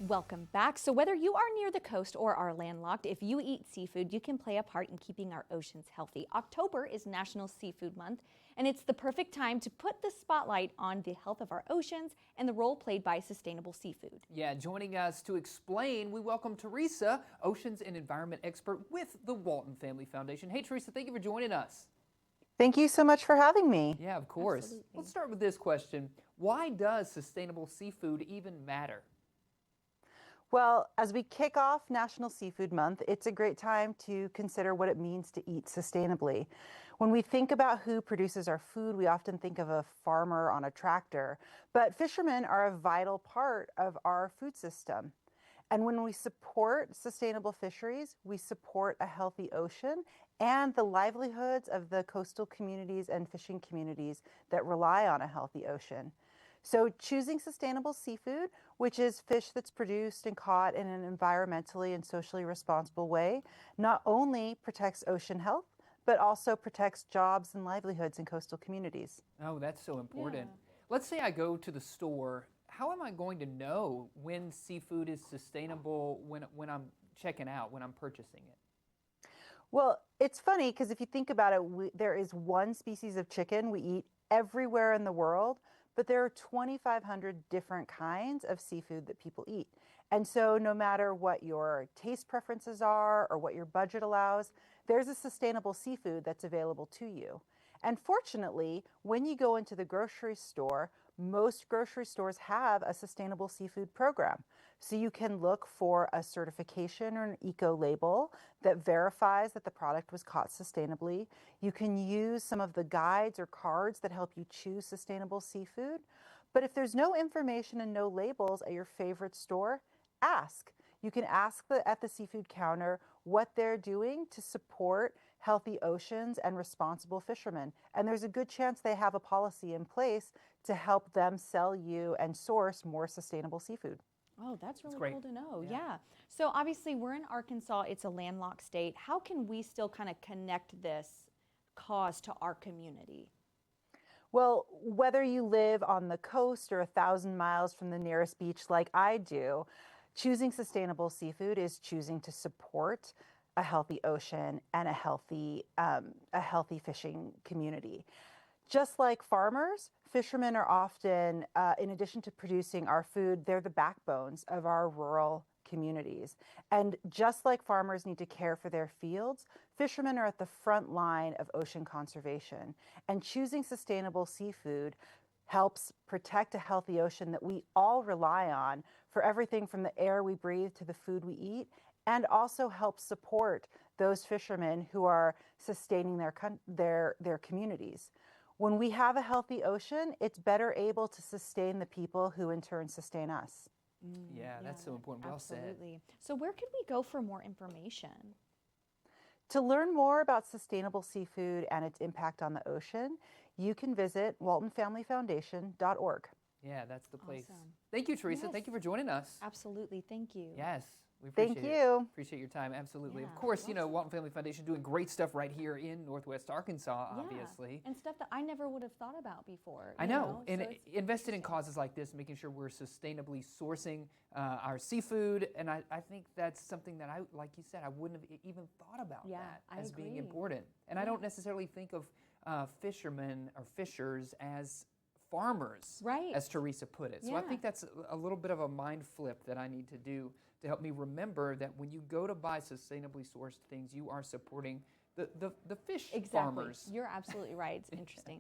Welcome back. So whether you are near the coast or are landlocked, if you eat seafood, you can play a part in keeping our oceans healthy. October is National Seafood Month, and it's the perfect time to put the spotlight on the health of our oceans and the role played by sustainable seafood. Yeah, joining us to explain, we welcome Teresa, oceans and environment expert with the Walton Family Foundation. Hey, Teresa, thank you for joining us. Thank you so much for having me. Yeah, of course. Absolutely. Let's start with this question. Why does sustainable seafood even matter? Well, as we kick off National Seafood Month, it's a great time to consider what it means to eat sustainably. When we think about who produces our food, we often think of a farmer on a tractor, but fishermen are a vital part of our food system. And when we support sustainable fisheries, we support a healthy ocean and the livelihoods of the coastal communities and fishing communities that rely on a healthy ocean. So choosing sustainable seafood, which is fish that's produced and caught in an environmentally and socially responsible way, not only protects ocean health, but also protects jobs and livelihoods in coastal communities. Oh, that's so important. Yeah. Let's say I go to the store. How am I going to know when seafood is sustainable when I'm checking out, when I'm purchasing it? Well, it's funny because if you think about it, there is one species of chicken we eat everywhere in the world, but there are 2,500 different kinds of seafood that people eat. And so, no matter what your taste preferences are or what your budget allows, there's a sustainable seafood that's available to you. And fortunately, when you go into the grocery store, most grocery stores have a sustainable seafood program. So you can look for a certification or an eco label that verifies that the product was caught sustainably. You can use some of the guides or cards that help you choose sustainable seafood. But if there's no information and no labels at your favorite store, ask. You can ask at the seafood counter what they're doing to support healthy oceans and responsible fishermen. And there's a good chance they have a policy in place to help them sell you and source more sustainable seafood. Oh, that's really great. cool to know. Yeah. Yeah. So obviously we're in Arkansas, it's a landlocked state. How can we still kind of connect this cause to our community? Well, whether you live on the coast or 1,000 miles from the nearest beach like I do, choosing sustainable seafood is choosing to support a healthy ocean and a healthy fishing community. Just like farmers, fishermen are often, in addition to producing our food, they're the backbones of our rural communities. And just like farmers need to care for their fields, fishermen are at the front line of ocean conservation. And choosing sustainable seafood helps protect a healthy ocean that we all rely on for everything from the air we breathe to the food we eat, and also helps support those fishermen who are sustaining their communities. When we have a healthy ocean, it's better able to sustain the people who in turn sustain us. Yeah, that's so important. Well said. Absolutely. So where can we go for more information? To learn more about sustainable seafood and its impact on the ocean, you can visit waltonfamilyfoundation.org. Yeah, that's the place. Awesome. Thank you, Teresa. Yes. Thank you for joining us. Absolutely. Thank you. Yes, we Thank appreciate you. it. Appreciate your time. Absolutely. Of Yeah, course, well Walton Family Foundation doing great stuff right here in Northwest Arkansas, Yeah. obviously. And stuff that I never would have thought about before. I know, and So it's invested in interesting. causes like this, making sure we're sustainably sourcing our seafood, and I think that's something that I, like you said, I wouldn't have even thought about Yeah, that I as being agree. important. And I don't necessarily think of fishermen or fishers as farmers, Right. as Teresa put it. So I Yeah. think that's a little bit of a mind flip that I need to do to help me remember that when you go to buy sustainably sourced things, you are supporting the fish Exactly. farmers. You're absolutely right. It's interesting.